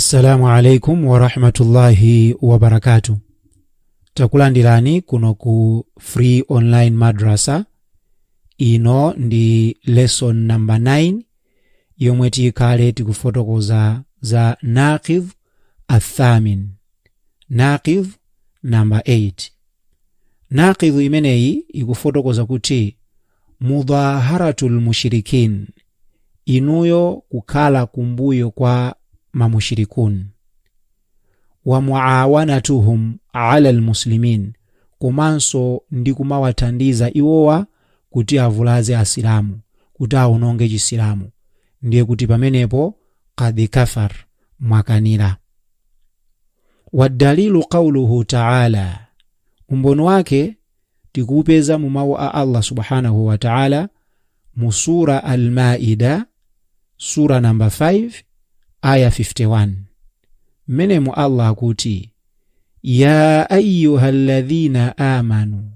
Assalamu alaikum wa rahmatullahi wa barakatuh. Takulandirani kuno ku Free Online Madrasa. Ino ndi lesson number 9 yomwe tikale tikufotokoza za naqidh athamin. Naqidh number 8. Naqidh imeneyi ikufotokoza kuti mudaharatul mushrikin, inuyo kukhala kumbuyo kwa mamushirikun, wa muawanatuhum ala almuslimin, komanso ndi kumawatandiza iwowa kuti avulaze asilamu, kuti aononge chisilamu. Ndiye kuti pamenepo qad kafar, mwakanira. Wadalilu qawluhu ta'ala, umboni wake tikupeza mu mawu a Allah subhanahu wa ta'ala mu sura al-Maida, sura number 5 aya 51. Menemu Allah akuti, ya ayyuhalladhina amanu,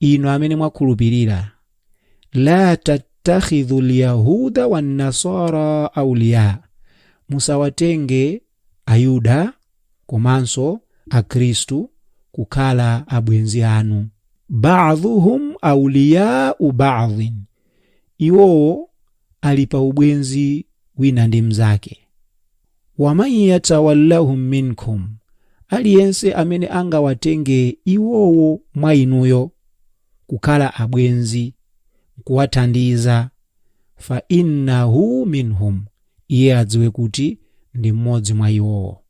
inu amene mwakhulupirira, la tattakhidhul yahuda wan nasara awliya, musawatenge ayuda komanso akristu kukhala abwenzi anu. Ba'dhuhum awliya'u ba'dhin, iwo alipa ubwenzi wina ndi mzake. Wa man yatawallahum minkum, aliyense amene angawatenge iwowo mwa inuyo kukhala abwenzi, kuwatandiza, fa innahu minhum, iye adziwe kuti ndi mmodzi mwa iwowo.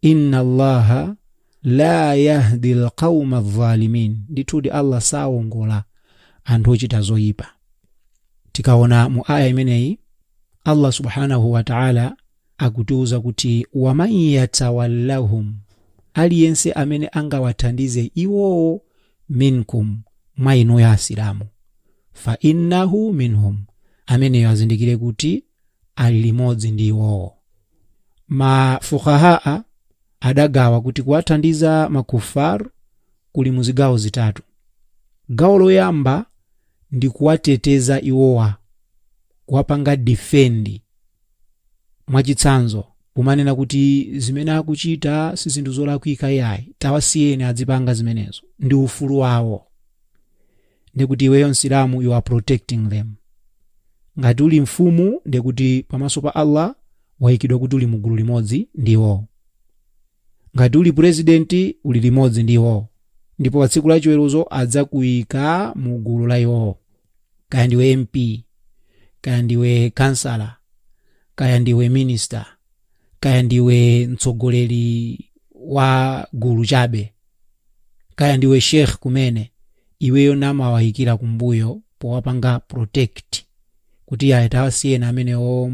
Inna Allaha la yahdi alqawma adh-dhalimin, ndithudi Allah saongola anthu ochita zoyipa. Tikaona mu aya imeneyi Allah subhanahu wa ta'ala akutiuza kuti wa man yatawallahum, aliyense amene angawatandize iwowo, minkum, mwa inu ya asilamu, fa innahu minhum, amene azindikire kuti ali limodzi ndi iwowo. Mafuqaha adagawa kuti kuwatandiza makufar kuli muzigawo zitatu. Gawo loyamba ndi kuwateteza iwowa, kuwapanga defendi. Mwachitsanzo kumanena kuti zimene akuchita si zinthu zolakwika yayi, tawasiyeni adzipanga zimenezo, ndi ufulu wawo. Ndi kuti iweyo msilamu you are protecting them. Ngati uli mfumu ndi kuti pamaso pa Allah wayikidwa kuti uli mugulu limodzi ndiwo. Ngati uli presidenti uli limodzi ndiwo, ndipo pa tsiku la chiweruzo adzakuyika mu gulu la iwo. Kaya ndiwe MP, kaya ndiwe kansala, kaya ndiwe minister, kaya ndiwe mtsogoleri wa gulu chabe, kaya ndiwe sheikh kumene, iweyo namawayikira kumbuyo powapanga protect kuti ya tawasiyena amenewo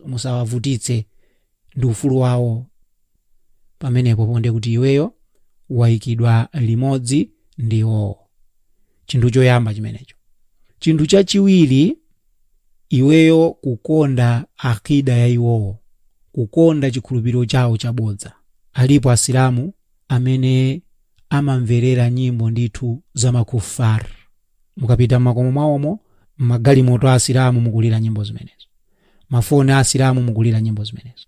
musawavutitse, ndi ufulu wawo. Pamenepo ponde kuti iweyo wayikidwa limodzi ndiwo. Chinthu choyamba chimenecho. Chinthu chachiwiri, iweyo kukonda akida ya iwowo, kukonda chikhulupiriro chawo chabodza. Alipo asilamu amene amamverera nyimbo ndithu za makufar. Mukapita makomo mwawomo, magalimoto a asilamu mukulira nyimbo zimenezo, mafoni a asilamu mukulira nyimbo zimenezo,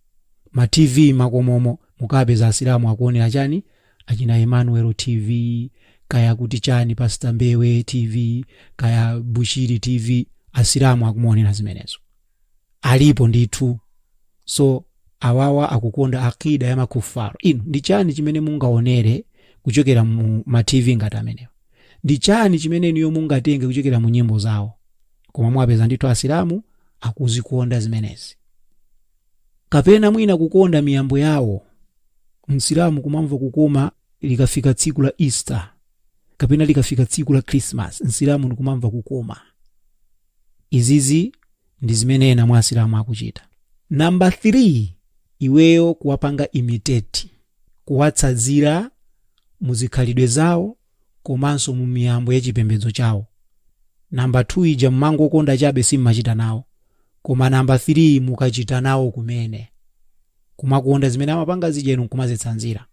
ma TV makomomo mukapeza asilamu akuonera chani, achina Emmanuel TV, kaya kuti chani Pastor Mbewe TV, kaya Bushiri TV, asilamu akumuonera zimenezo. Alipo ndithu. So awawa akukonda akida ya makufar. Inu ndi chani chimene mungaonere kuchokera mu ma TV ngati amenewo? Ndi chani chimene niyo mungatenge kuchokera mu nyimbo zawo? Koma mwapeza ndithu asilamu akuzikonda zimenezi. Kapena mwina kukonda miyambo yawo. Msilamu kumamva kukoma likafika tsiku la Easter, kapena likafika tsiku la Christmas, msilamu ndikumamva kukoma. Izizi ndi zimene na mwasilamu akuchita. Number 3, iweyo kuwapanga imitate, kuwatsazira muzikhalidwe zawo komanso mu miyambo ya chipembedzo chawo. Number 2 ija mmango konda chabe simmachita nawo, koma number 3 mukachita nawo kumene kumakonda zimene amapanga zijenu kumazitsanzira.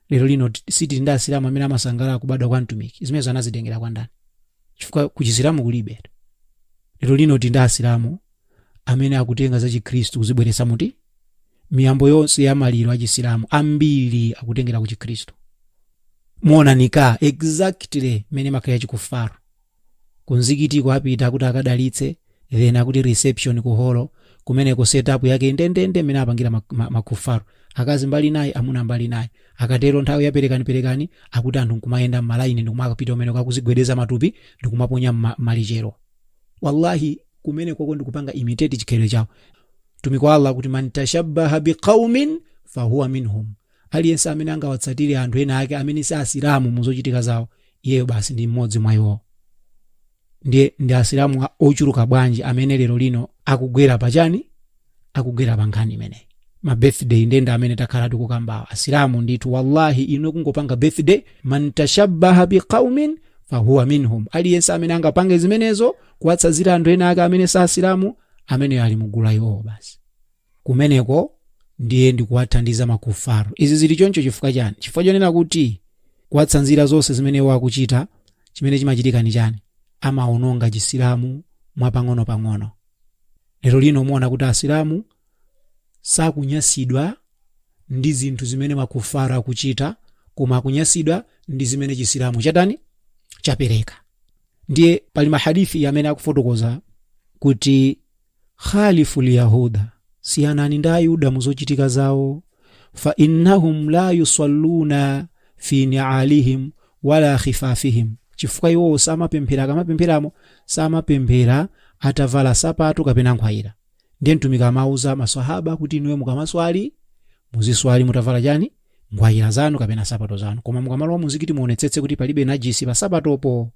Lero lino siti nda asilamu amene amasangala kubadwa kwa mtumiki, zimene anazitengera kwa ndani, chifukwa kuchisilamu kulibe. Lero lino tinda asilamu amene akutenga za Chikristu kuzibweretsa muti miyambo yonse ya maliro a Chisilamu ambiri akutengera ku Chikhristu. Muona nika exactly mene makaya chikufaru kunzikiti kwapita kuti akadalitse, then akuti reception ku holo kumene ku setup yake ndendende mene apangira makufaru, akazi mbali naye, amuna mbali naye. Akatero nthawi ya perekani akuti anthu nkumayenda mmalaini ndikumapita umene kakuzigwedeza matupi ndikumaponya malichero. Wallahi kumene kwako ndikupanga imitate chikhalidwe chawo. Mtumiki wa Allah kuti man tashabbaha biqaumin fahuwa minhum, aliyense amene angawatsatire anthu ena ake amene si asilamu muzochitika zawo, iyeyo basi ndi mmodzi mwa iwo. Ndi asilamu ochuluka bwanji amene lero lino akugwera pachani, akugwera pankhani imene ma birthday ndenda amene takhala tikukamba asilamu ndithu. Wallahi ino kungopanga birthday, man tashabbaha biqaumin fahuwa minhum, aliyense amene angapange zimenezo kuwatsatira anthu ena ake amene si asilamu, amene ali mugula iwo basi. Kumeneko ndiye ndikuwathandiza makufaru. Izi zili choncho chifukwa chani? Chifukwa chonena kuti kuwatsanzira zonse zimene wakuchita, chimene chimachitika ni chani? Amaononga Chisilamu mwapang'ono. Lero lino muona kuti asilamu sakunyasidwa ndi zinthu zimene makufaru akuchita, koma akunyasidwa ndi zimene Chisilamu chatani chapereka. Ndiye pali mahadithi amene akufotokoza kuti khalifu liyahuda, siyanani ndi Ayuda muzochitika zawo, fa innahum la yusalluna fi ni'alihim wala khifafihim, chifukwa iwo samapemphera, kamapempheramo samapemphera atavala sapato kapena nkhwayira. Ndiye mtumiki amauza maswahaba kuti inuwe mukamaswali muziswali mutavala chani, nkhwayira zanu kapena sapato zanu, koma mukamalowa muzikiti muonetsetse kuti palibe najisi pa sapatopo.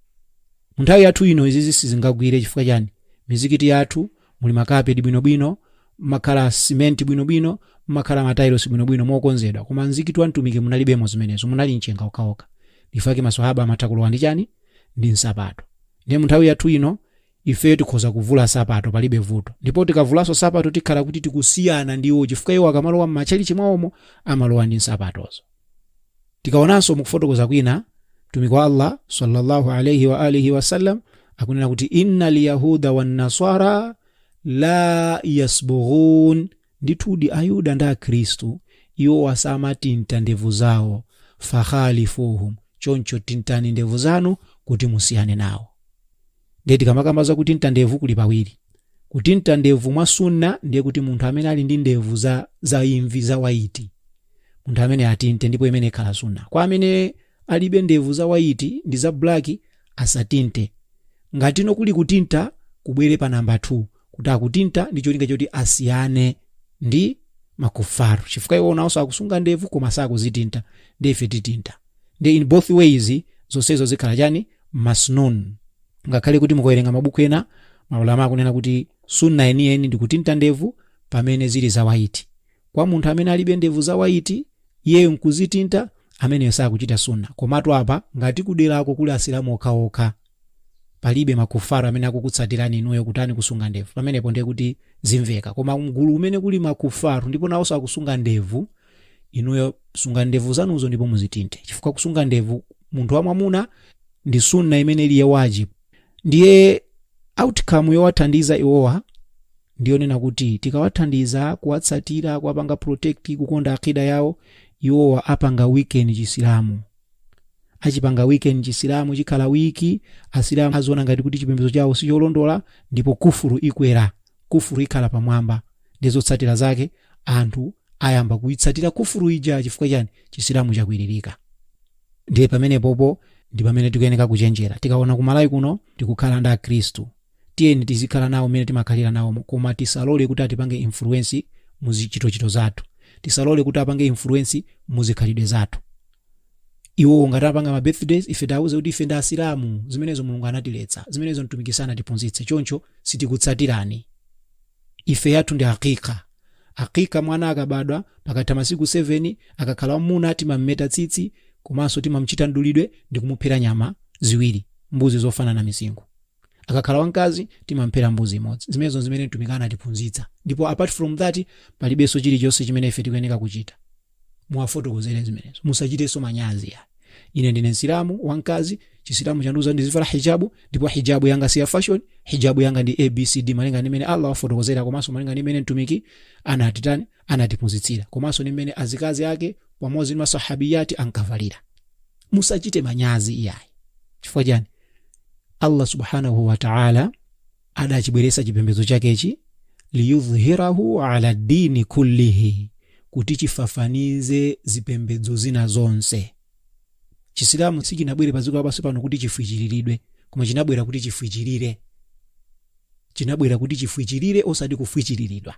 Munthawi yathu ino izizi sizingagwire. Chifukwa chani? Mizikiti yathu muli makapeti bwinobwino, makhala cement bwinobwino, makhala matailosi bwinobwino mokonzedwa, koma mzikiti wa mtumiki munalibemo zimenezo, munali nchenga okaoka. Ndifake maswahaba amatakuluwa ndi chani, ndi nsapato. Ndiye munthawi yathu ino ife tikhoza kuvula sapato palibe vuto, ndipo tikavulaso sapato tikhala kuti tikusiyana ndiwo, chifukwa iwo akamalowa m'machalichi mwawomo amalowa ndi nsapatozo. Tikaonanso mukufotokoza kwina mtumiki wa Allah sallallahu alayhi wa alihi wasallam akunena kuti inna liyahuda wan nasara la yasbughun, ndithudi Ayuda ndi Akhristu iwo wasamatinta ndevu zawo, fakhalifuhum, choncho tintani ndevu zanu kuti musiyane nawo. Ndeti kamakamba kutinta ndevu kuli pawiri. Kutinta ndevu mwa sunna ndiye kuti munthu amene ali ndi ndevu za imvi za white, munthu amene atinte, ndipo imene khala sunna. Kwa amene alibe ndevu za white ndi za black asatinte. Ngatino kuli kutinta kubwere pa namba 2, kuti akutinta ndi cholinga choti asiyane ndi makufaru, chifukwa iwo nawonso akusunga ndevu koma sakuzitinta, ndiye ife titinta. Ndiye in both ways zonsezo zikhala chani, masnun. Ngakhale kuti mukoyerenga mabuku ena maulama akunena kuti sunna eni ndi kutinta ndevu pamene zili za white. Kwa munthu amene alibe ndevu za white iyeyo nkuzitinta, amene sakuchita sunna. Komatu apa ngati kuderako kuli asilamu okaoka, palibe makufaru amene akukutsatirani inuyo kutani kusunga ndevu, pamenepo ndiye kuti zimveka. Koma mgulu umene kuli makufaru ndipo nawonso akusunga ndevu, inuyo sunga ndevu zanuzo ndipo muzitinte, chifukwa kusunga ndevu munthu wa mwamuna ndi sunna imene ili ya wajibu. Ndiye outcome yowathandiza iwowa ndiyo nena kuti tikawathandiza kuwatsatira, kuwapanga protect, kukonda akida yawo, iwowa apanga weekend Chisilamu. Achipanga weekend Chisilamu chikhala wiki, asilamu aziona ngati kuti chipembedzo chawo sicholondola, ndipo kufuru ikwera, kufuru ikhala pamwamba, ndizo tsatira zake anthu ayamba kuitsatira kufuru ija. Chifukwa chani? Chisilamu chakwiririka. Ndiye pamene popo ndi pamene tikuyeneka kuchenjera. Tikaona kumalawi kuno tikukhala ndi Akhristu, tiyeni tizikhala nawo mene timakhalira nawo, koma tisalole kuti atipange influence muzichitochito zathu, tisalole kuti apange influence muzikhalidwe zathu. Iwo ngati apanga ma birthdays, ife tawuze kuti ife ndi asilamu, zimenezo Mulungu anatiletsa, zimenezo mtumiki sana tiphunzitse, choncho sitikutsatirani. Ife yathu ndi hakika. Hakika mwana akabadwa pakatha masiku 7 akakhala wamuna timammeta tsitsi, komanso timamchita ndulidwe ndi kumuphera nyama ziwiri, mbuzi zofanana misingo. Akakhala wankazi timamphera mbuzi imodzi. Zimenezo zimene mtumiki anatiphunzitsa. Ndipo apart from that palibenso chilichonse chimene ife tikuyeneka kuchita. Muwafotokozere zimenezo, musachiteso manyazi ya. ine ndine Msilamu wamkazi, chisilamu chanduza ndizivala hijabu, ndipo hijabu yanga si ya fashion, hijabu yanga ndi ABCD malinga nimene Allah wafotokozera, komanso malinga nimene mtumiki anatiphunzitsira, komanso nimene azikazi ake pamodzi ndi masahabiyati ankavalira. Musachite manyazi iyayi. Chifukwa chani? Allah subhanahu wa ta'ala adachibweresa chipembedzo chakechi liyudhhirahu ala dini kullihi, kuti chifafanize zipembedzo zina zonse. Chisilamu sichinabwere padziko lapansi pano kuti chifwichiriridwe, koma chinabwera kuti chifwichirire. Chinabwera kuti chifwichirire osati kufwichiriridwa,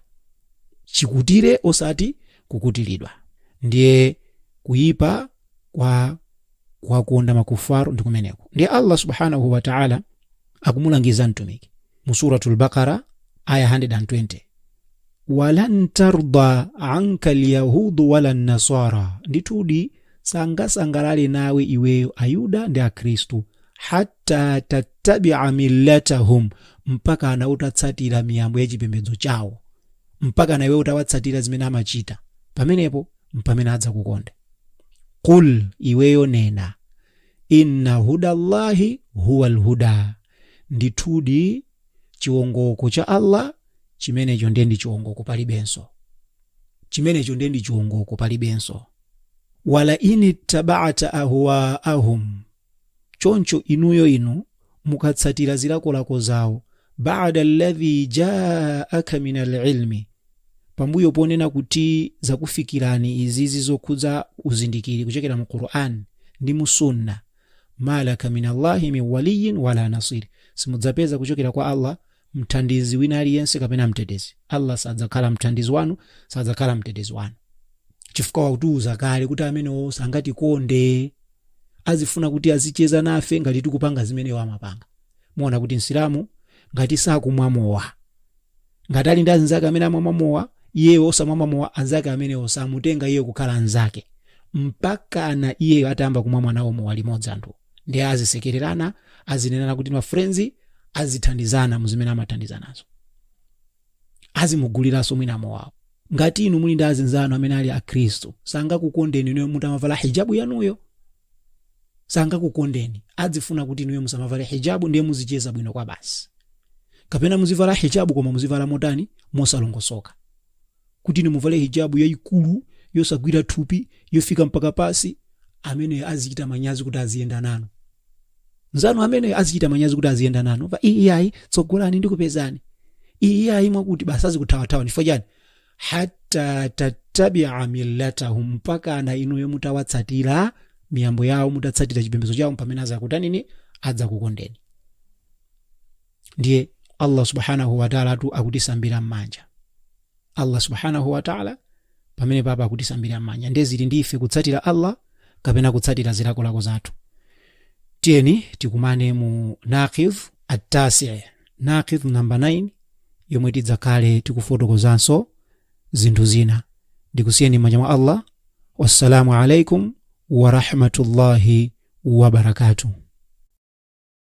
chikutire osati kukutiridwa. Ndiye kuipa kwa kuonda makufaru ndikumeneko. Ndiye Allah subhanahu wa ta'ala akumulangiza mtumiki mu suratul Baqara aya 120, walan tarda anka alyahudu wala nasara, nditudi sangasangalale nawe iweyo Ayuda ndi Akristu, hatta tattabi'a millatahum, mpaka na utatsatira miyambo ya chipembedzo chawo, mpaka na iwe utawatsatira zimene amachita, pamenepo mpamene adza kukonda. Qul, iweyo nena, inna hudallahi huwal huda, nditudi chiwongoko cha Allah chimenecho ndi chiwongoko palibenso, chimenecho ndi chiwongoko palibenso. Wala ini taba'ata ahwaahum, choncho inu mukatsatira zilakolako zawo, ba'da alladhi ja'aka min al-ilmi, pambuyo ponena kuti zakufikirani izizi zokhudza uzindikiri kuchokera mu Qur'an ndi mu Sunna, malaka min Allahi min waliyin wala nasir, simudzapeza kuchokera kwa Allah mthandizi wina aliyense kapena mtetezi. Allah sadzakhala mthandizi wanu, sadzakhala mtetezi wanu. Chifukwa wautuza kale kuti amenewo sangati konde, azifuna kuti azicheza nafe ngati tikupanga zimene wamapanga. Muona kuti Msilamu ngati sakumwamowa, ngati ali ndi anzake amene amamwamowa, iye osamwamamowa anzake amene osamutenga iye kukhala anzake, mpaka na iye atamba kumwamwa nawo mowa limodzi anthu. Ndiye azisekererana, azinenana kuti ma friends, azithandizana muzimene amathandizanazo, azimuguliranso mwina mowawo. Ngati inu muli ndi azinzanu amene ali Akristu, sangakukondeni inuyo mutamavala hijabu yanuyo, sangakukondeni, azifuna kuti inuyo musamavala hijabu ndiye muzicheza bwino kwa basi. Kapena muzivala hijabu koma muzivala motani mosalongosoka, kuti inu muvale hijabu yayikulu yosagwira thupi yofika mpaka pasi, amene azichita manyazi kuti aziyenda nanu. Nzanu amene azichita manyazi kuti aziyenda nanu, va iyayi tsogolani ndikupezani, iyayi mwakuti basi azikuthawa-thawa. Ndifo chani? Hatta tattabi'a millatahum, mpaka na inuyo mutawatsatira miyambo yawo, mutatsatira chipembedzo chawo pamene azakutanini, adzakukondeni. Ndiye Allah subhanahu wa ta'ala akutisambira mmanja. Allah subhanahu wa ta'ala pamene papa akutisambira mmanja. Ndiye zili ndife kutsatira Allah kapena kutsatira zilakolako zathu. Tieni tikumane mu Naqidh at-Tasi', Naqidh number 9, yomwe tidzakale tikufotokozanso zinthu zina. Ndikusiyeni mmanja mwa Allah. Wassalamu alaikum wa rahmatullahi wa barakatuh.